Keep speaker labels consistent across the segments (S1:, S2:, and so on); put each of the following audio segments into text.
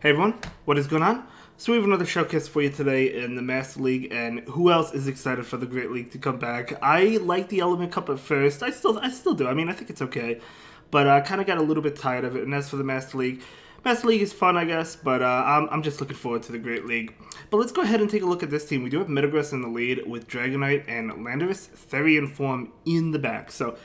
S1: Hey everyone, what is going on? So we have another showcase for you today in the Master League, and who else is excited for the Great League to come back? I like the Element Cup at first. I still do. I mean, I think it's okay, but I kind of got a little bit tired of it. And as for the Master League is fun, I guess, but I'm just looking forward to the Great League. But let's go ahead and take a look at this team. We do have Metagross in the lead with Dragonite and Landorus Therian form in the back. So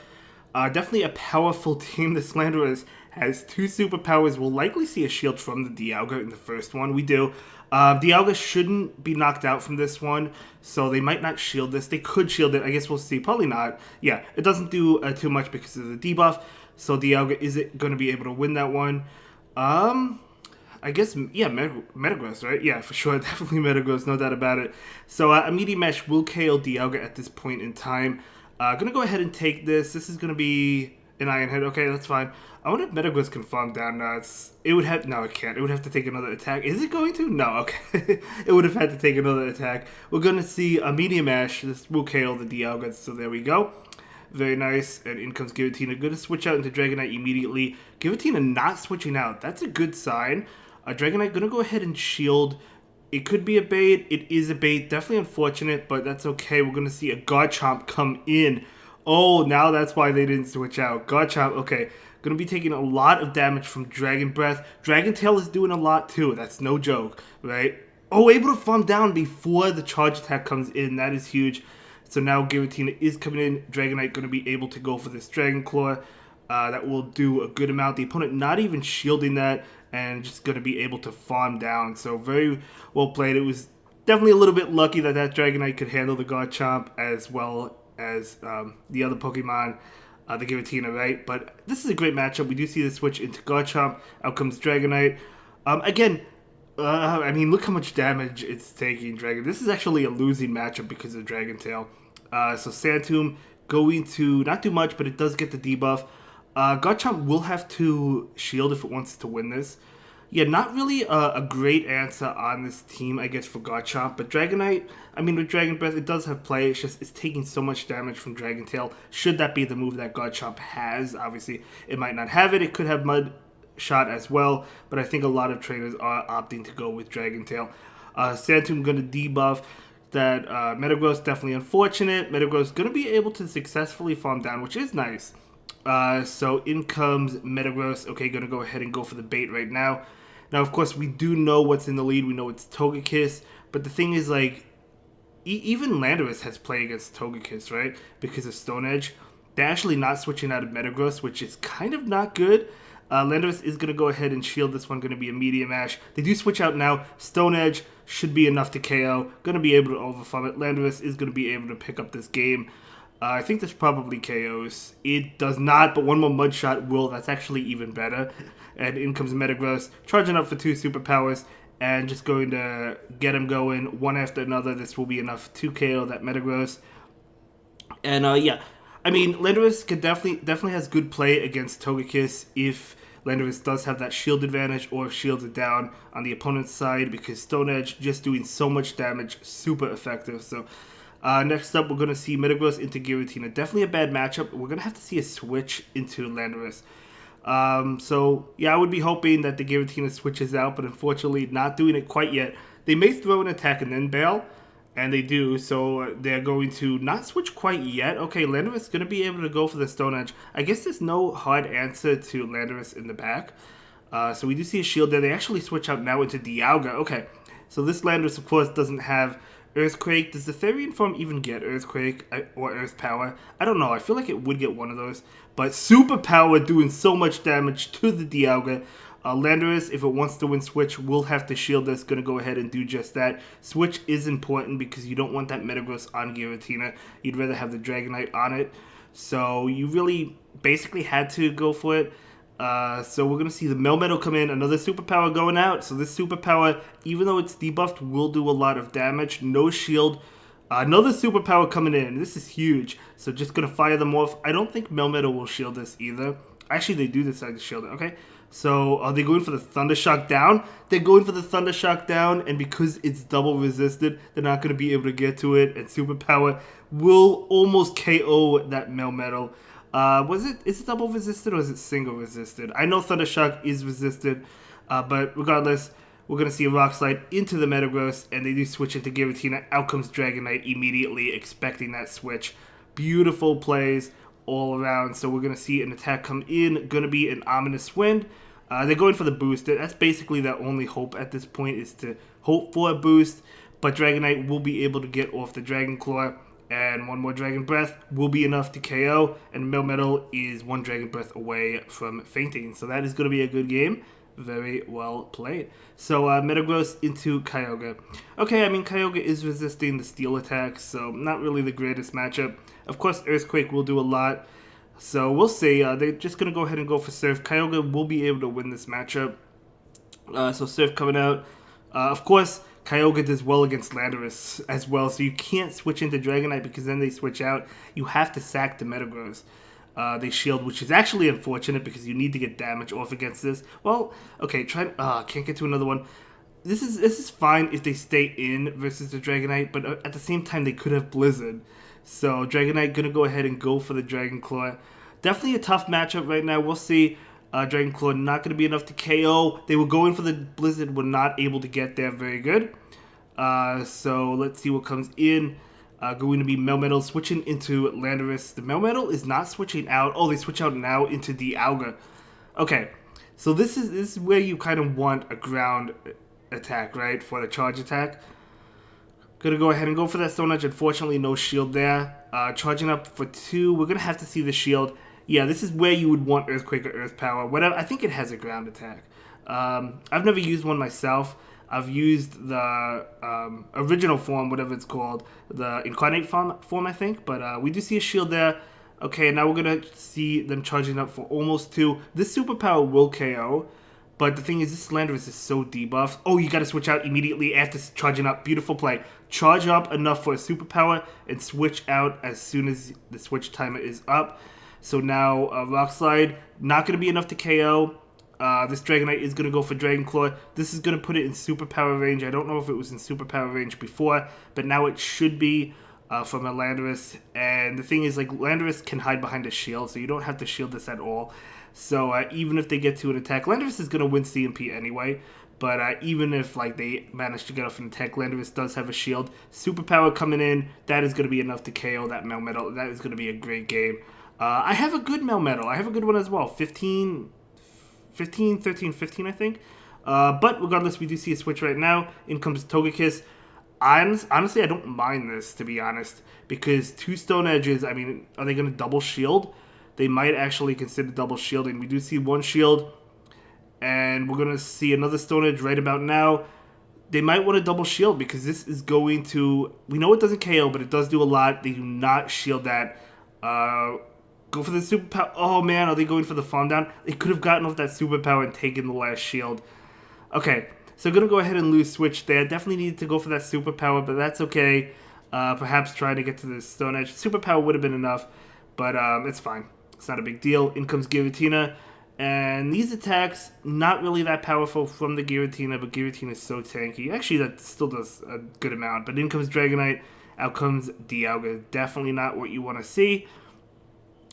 S1: definitely a powerful team. This Landorus has two superpowers. We'll likely see a shield from the Dialga in the first one. We do. Dialga shouldn't be knocked out from this one, so they might not shield this. They could shield it. I guess we'll see. Probably not. Yeah, it doesn't do too much because of the debuff, so Dialga isn't going to be able to win that one. I guess, yeah, Metagross, right? Yeah, for sure. Definitely Metagross, no doubt about it. So a Meteor Mash will KO Dialga at this point in time. Gonna go ahead and take this. This is gonna be an Iron Head. Okay, that's fine. I wonder if Metagross can farm down. It would have... No, it can't. It would have to take another attack. Is it going to? No, okay. It would have had to take another attack. We're gonna see a Meteor Mash. This will KO the Dialga, so there we go. Very nice. And in comes Giratina. Gonna switch out into Dragonite immediately. Giratina not switching out. That's a good sign. Dragonite gonna go ahead and shield. It could be a bait. It is a bait. Definitely unfortunate, but that's okay. We're going to see a Garchomp come in. Oh, now that's why they didn't switch out. Garchomp, okay. Going to be taking a lot of damage from Dragon Breath. Dragon Tail is doing a lot too. That's no joke, right? Oh, able to farm down before the charge attack comes in. That is huge. So now Giratina is coming in. Dragonite going to be able to go for this Dragon Claw. That will do a good amount. The opponent not even shielding that and just going to be able to farm down. So very well played. It was definitely a little bit lucky that Dragonite could handle the Garchomp as well as the other Pokemon, the Giratina, right? But this is a great matchup. We do see the switch into Garchomp. Out comes Dragonite. Again, I mean, look how much damage it's taking, Dragon. This is actually a losing matchup because of Dragon Tail. So Santomb going to not do much, but it does get the debuff. Garchomp will have to shield if it wants to win this. Yeah, not really a great answer on this team, I guess, for Garchomp. But Dragonite, I mean, with Dragon Breath, it does have play. It's just it's taking so much damage from Dragon Tail. Should that be the move that Garchomp has? Obviously, it might not have it. It could have Mud Shot as well. But I think a lot of trainers are opting to go with Dragon Tail. Santomb going to debuff that Metagross. Definitely unfortunate. Metagross going to be able to successfully farm down, which is nice. So in comes Metagross. Okay, gonna go ahead and go for the bait right now. Now, of course, we do know what's in the lead. We know it's Togekiss. But the thing is, like, even Landorus has play against Togekiss, right? Because of Stone Edge. They're actually not switching out of Metagross, which is kind of not good. Landorus is going to go ahead and shield this one. Going to be a Meteor Mash. They do switch out now. Stone Edge should be enough to KO. Going to be able to overfarm it. Landorus is going to be able to pick up this game. I think this probably KOs. It does not, but one more Mud Shot will. That's actually even better. And in comes Metagross, charging up for two superpowers, and just going to get him going one after another. This will be enough to KO that Metagross. And yeah, I mean, Landorus can definitely has good play against Togekiss if Landorus does have that shield advantage or shields it down on the opponent's side, because Stone Edge just doing so much damage, super effective. So next up, we're going to see Metagross into Giratina. Definitely a bad matchup. We're going to have to see a switch into Landorus. So, yeah, I would be hoping that the Giratina switches out, but unfortunately not doing it quite yet. They may throw an attack and then bail, and they do, so they're going to not switch quite yet. Okay, Landorus is going to be able to go for the Stone Edge. I guess there's no hard answer to Landorus in the back. So we do see a shield there. They actually switch out now into Dialga. Okay, so this Landorus, of course, doesn't have Earthquake. Does the Therian form even get Earthquake or Earth Power? I don't know. I feel like it would get one of those. But Super Power doing so much damage to the Dialga. Landorus, if it wants to win Switch, will have to shield this. Going to go ahead and do just that. Switch is important because you don't want that Metagross on Giratina. You'd rather have the Dragonite on it. So you really basically had to go for it. So we're going to see the Melmetal come in, another superpower going out. So this superpower, even though it's debuffed, will do a lot of damage. No shield. Another superpower coming in. This is huge. So just going to fire them off. I don't think Melmetal will shield this either. Actually, they do decide to shield it. Okay. So are they going for the Thunder Shock down? They're going for the Thunder Shock down. And because it's double resisted, they're not going to be able to get to it. And superpower will almost KO that Melmetal. Is it double resisted or is it single resisted? I know Thunder Shock is resisted, but regardless, We're going to see a Rock Slide into the Metagross, and they do switch into Giratina. Out comes Dragonite immediately, expecting that switch. Beautiful plays all around. So we're going to see an attack come in. Going to be an Ominous Wind. They're going for the boost. That's basically their only hope at this point, is to hope for a boost. But Dragonite will be able to get off the Dragon Claw. And one more Dragon Breath will be enough to KO. And Melmetal is one Dragon Breath away from fainting. So that is going to be a good game. Very well played. So Metagross into Kyogre. Okay, I mean, Kyogre is resisting the Steel attack, so not really the greatest matchup. Of course, Earthquake will do a lot. So we'll see. They're just going to go ahead and go for Surf. Kyogre will be able to win this matchup. So Surf coming out. Of course, Kyogre does well against Landorus as well, so you can't switch into Dragonite because then they switch out. You have to sack the Metagross. They shield, which is actually unfortunate because you need to get damage off against this. Well, okay, can't get to another one. This is fine if they stay in versus the Dragonite, but at the same time they could have Blizzard. So Dragonite gonna go ahead and go for the Dragon Claw. Definitely a tough matchup right now. We'll see. Dragon Claw not gonna be enough to KO. They were going for the Blizzard, were not able to get there very good. So let's see what comes in. Going to be Melmetal switching into Landorus. The Melmetal is not switching out. Oh, they switch out now into Dialga. Okay, so this is where you kind of want a ground attack, right, for the charge attack. Gonna go ahead and go for that Stone Edge. Unfortunately, no shield there. Charging up for 2. We're gonna have to see the shield. Yeah, this is where you would want Earthquake or Earth Power. Whatever. I think it has a ground attack. I've never used one myself. I've used the original form, whatever it's called, the Incarnate form, I think. But we do see a shield there. Okay, now we're going to see them charging up for almost 2. This superpower will KO, but the thing is, this Landorus is so debuffed. Oh, you got to switch out immediately after charging up. Beautiful play. Charge up enough for a superpower and switch out as soon as the switch timer is up. So now Rock Slide, not going to be enough to KO. This Dragonite is going to go for Dragon Claw. This is going to put it in superpower range. I don't know if it was in superpower range before, but now it should be from a Landorus. And the thing is, like, Landorus can hide behind a shield, so you don't have to shield this at all. So even if they get to an attack, Landorus is going to win CMP anyway. But even if like they manage to get off an attack, Landorus does have a shield. Superpower coming in, that is going to be enough to KO that Melmetal. That is going to be a great game. I have a good Melmetal. I have a good one as well. 13, 15, I think. But regardless, we do see a switch right now. In comes Togekiss. Honestly, I don't mind this, to be honest. Because 2 Stone Edges, I mean, are they going to double shield? They might actually consider double shielding. We do see 1 shield. And we're going to see another Stone Edge right about now. They might want to double shield because this is going to... We know it doesn't KO, but it does do a lot. They do not shield that. Go for the superpower. Oh, man, are they going for the farm down? They could have gotten off that superpower and taken the last shield. Okay, so going to go ahead and lose switch there. Definitely needed to go for that superpower, but that's okay. Perhaps trying to get to the Stone Edge. Superpower would have been enough, but it's fine. It's not a big deal. In comes Giratina. And these attacks, not really that powerful from the Giratina, but Giratina is so tanky. Actually, that still does a good amount. But in comes Dragonite. Out comes Dialga. Definitely not what you want to see.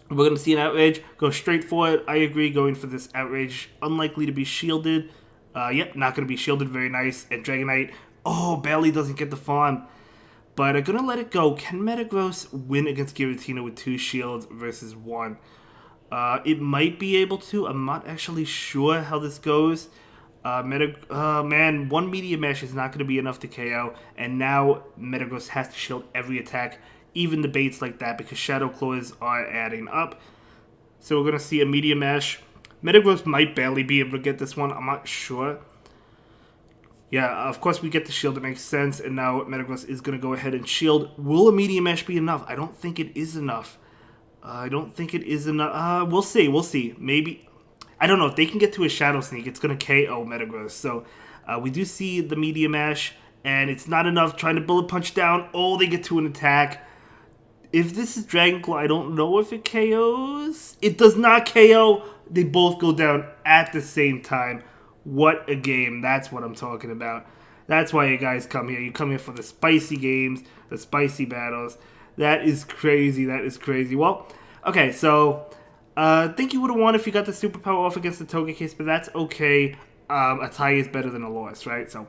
S1: We're going to see an Outrage. Go straight for it. I agree, going for this Outrage. Unlikely to be shielded. Yep, not going to be shielded. Very nice. And Dragonite, oh, barely doesn't get the farm. But I'm going to let it go. Can Metagross win against Giratina with 2 shields versus 1? It might be able to. I'm not actually sure how this goes. Man, 1 Meteor Mash is not going to be enough to KO. And now Metagross has to shield every attack, even the baits like that, because Shadow Claws are adding up. So we're going to see a Meteor Mash. Metagross might barely be able to get this one. I'm not sure. Yeah, of course we get the shield. It makes sense. And now Metagross is going to go ahead and shield. Will a Meteor Mash be enough? I don't think it is enough. We'll see. We'll see. Maybe. I don't know. If they can get to a Shadow Sneak, it's going to KO Metagross. So we do see the Meteor Mash. And it's not enough. Trying to Bullet Punch down. Oh, they get to an attack. If this is Dragon Claw, I don't know if it KOs. It does not KO. They both go down at the same time. What a game. That's what I'm talking about. That's why you guys come here. You come here for the spicy games, the spicy battles. That is crazy. That is crazy. Well, okay, so I think you would have won if you got the superpower off against the Togekiss, but that's okay. a tie is better than a loss, right? So,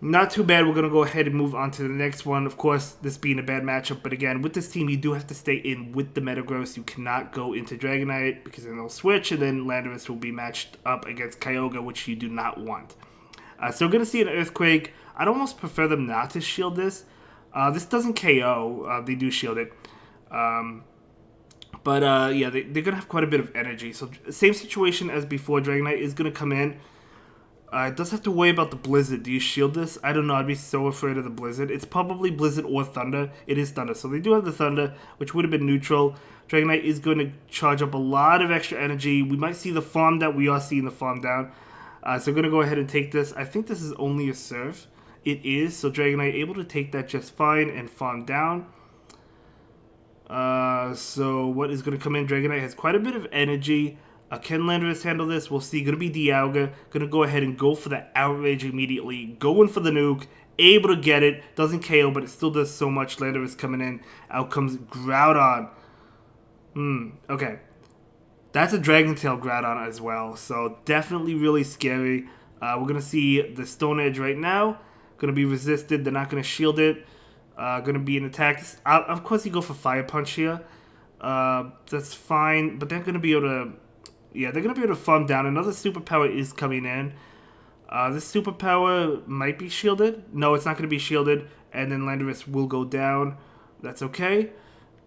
S1: not too bad. We're going to go ahead and move on to the next one. Of course, this being a bad matchup. But again, with this team, you do have to stay in with the Metagross. You cannot go into Dragonite because then they'll switch. And then Landorus will be matched up against Kyogre, which you do not want. So we're going to see an Earthquake. I'd almost prefer them not to shield this. This doesn't KO. They do shield it. But yeah, they're going to have quite a bit of energy. So same situation as before. Dragonite is going to come in. It does have to worry about the Blizzard. Do you shield this? I don't know. I'd be so afraid of the Blizzard. It's probably Blizzard or Thunder. It is Thunder. So they do have the Thunder, which would have been neutral. Dragonite is going to charge up a lot of extra energy. We might see the farm down. We are seeing the farm down. So we're going to go ahead and take this. I think this is only a Surf. It is. So Dragonite able to take that just fine and farm down. So what is going to come in? Dragonite has quite a bit of energy. Can Landorus handle this? We'll see. Going to be Dialga. Going to go ahead and go for the Outrage immediately. Going for the nuke. Able to get it. Doesn't KO, but it still does so much. Landorus coming in. Out comes Groudon. Okay. That's a Dragon Tail Groudon as well. So definitely really scary. We're going to see the Stone Edge right now. Going to be resisted. They're not going to shield it. Going to be an attack. Of course, you go for Fire Punch here. That's fine. But they're going to be able to... Yeah, they're going to be able to farm down. Another superpower is coming in. This superpower might be shielded. No, it's not going to be shielded. And then Landorus will go down. That's okay.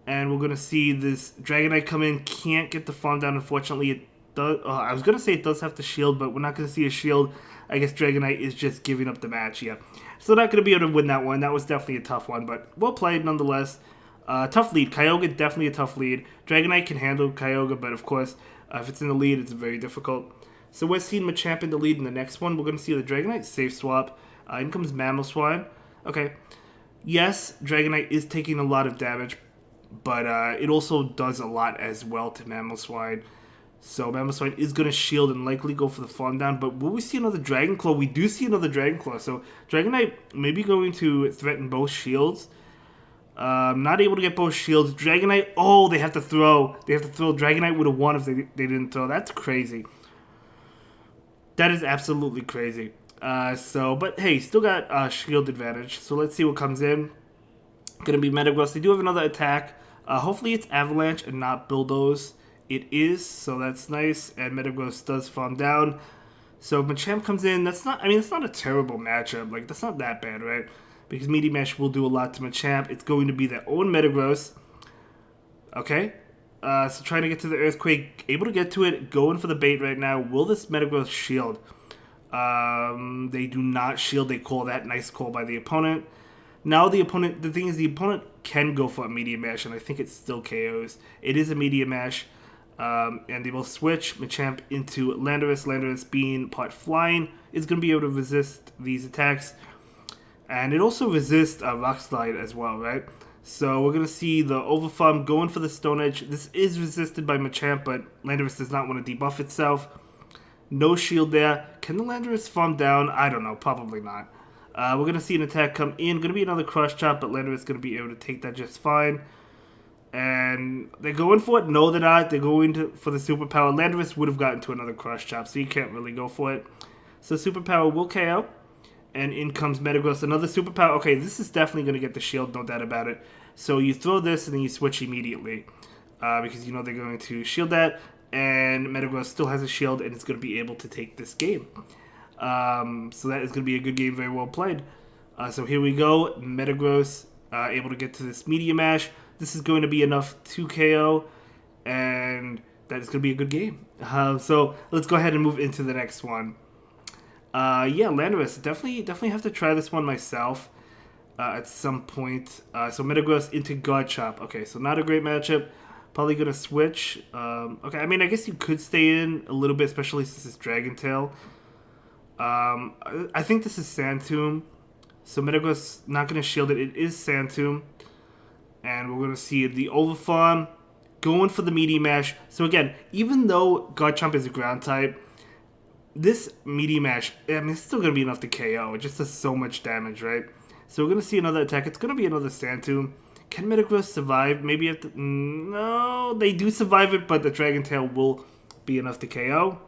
S1: And we're going to see this Dragonite come in. Can't get the farm down, unfortunately. It does. I was going to say it does have to shield, but we're not going to see a shield. I guess Dragonite is just giving up the match, yeah. So not going to be able to win that one. That was definitely a tough one, but well played nonetheless. Tough lead. Kyogre, definitely a tough lead. Dragonite can handle Kyogre, but of course... if it's in the lead, it's very difficult. So we're seeing Machamp in the lead in the next one. We're going to see the Dragonite safe swap. In comes Mamoswine. Okay. Yes, Dragonite is taking a lot of damage, but it also does a lot as well to Mamoswine. So Mamoswine is going to shield and likely go for the farm down. But will we see another Dragon Claw? We do see another Dragon Claw. So Dragonite may be going to threaten both shields. Not able to get both shields. Dragonite, oh, they have to throw. They have to throw. Dragonite would have won if they didn't throw. That's crazy. That is absolutely crazy. But hey, still got shield advantage. So let's see what comes in. Gonna be Metagross. They do have another attack. Hopefully it's Avalanche and not Bulldoze. It is, so that's nice. And Metagross does farm down. So if Machamp comes in, it's not a terrible matchup. Like, that's not that bad, right? Because Meaty Mash will do a lot to Machamp. It's going to be their own Metagross. Okay. So trying to get to the Earthquake. Able to get to it. Going for the bait right now. Will this Metagross shield? They do not shield. They call that. Nice call by the opponent. Now the thing is the opponent can go for a Meteor Mash, and I think it still KOs. It is a Meteor Mash. And they will switch Machamp into Landorus. Landorus, being part flying, is going to be able to resist these attacks. And it also resists Rock Slide as well, right? So we're going to see the Overfarm going for the Stone Edge. This is resisted by Machamp, but Landorus does not want to debuff itself. No shield there. Can the Landorus farm down? I don't know. Probably not. We're going to see an attack come in. Going to be another Crush Chop, but Landorus is going to be able to take that just fine. And they're going for it? No, they're not. They're going for the Superpower. Landorus would have gotten to another Crush Chop, so you can't really go for it. So Superpower will KO. And in comes Metagross. Another Superpower. Okay, this is definitely going to get the shield, no doubt about it. So you throw this and then you switch immediately. Because you know they're going to shield that. And Metagross still has a shield and it's going to be able to take this game. So that is going to be a good game, very well played. So here we go. Metagross able to get to this Meteor Mash. This is going to be enough to KO. And that is going to be a good game. So let's go ahead and move into the next one. Yeah, Landorus. Definitely have to try this one myself at some point. So Metagross into Garchomp. Okay, so not a great matchup. Probably going to switch. Okay, I mean, I guess you could stay in a little bit, especially since it's Dragon Tail. I think this is Sand Tomb. So Metagross not going to shield it. It is Sand Tomb. And we're going to see the Overfarm going for the Meteor Mash. So again, even though Garchomp is a ground type, this Meteor Mash, I mean, it's still going to be enough to KO. It just does so much damage, right? So we're going to see another attack. It's going to be another Sand Tomb. Can Metagross survive? Maybe at the... No, they do survive it, but the Dragon Tail will be enough to KO.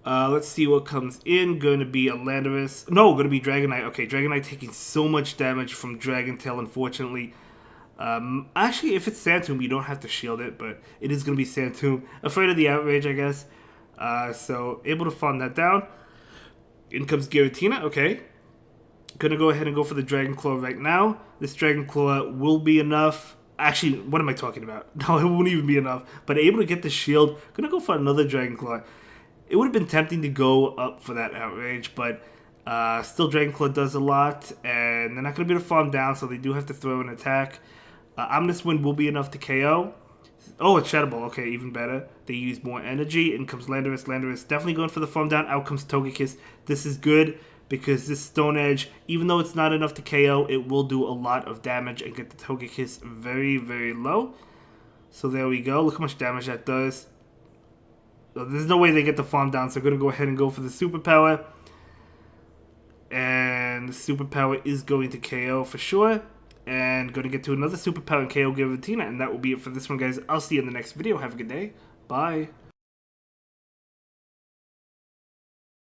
S1: Let's see what comes in. Going to be a Landorus. No, going to be Dragonite. Okay, Dragonite taking so much damage from Dragon Tail, unfortunately. Actually, if it's Sandtomb, you don't have to shield it, but it is going to be Sandtomb. Afraid of the Outrage, I guess. So, able to farm that down. In comes Giratina. Okay. Gonna go ahead and go for the Dragon Claw right now. This Dragon Claw will be enough. Actually, what am I talking about? No, it won't even be enough. But able to get the shield. Gonna go for another Dragon Claw. It would have been tempting to go up for that Outrage, but still Dragon Claw does a lot. And they're not gonna be able to farm down, so they do have to throw an attack. Ominous Wind will be enough to KO. Oh, it's Shadow Ball. Okay, even better. They use more energy. In comes Landorus. Landorus definitely going for the farm down. Out comes Togekiss. This is good, because this Stone Edge, even though it's not enough to KO, it will do a lot of damage and get the Togekiss very, very low. So there we go. Look how much damage that does. So there's no way they get the farm down, so I'm going to go ahead and go for the Superpower. And the Superpower is going to KO for sure. And going to get to another Superpower and KO Giratina, and that will be it for this one, guys. I'll see you in the next video. Have a good day. Bye.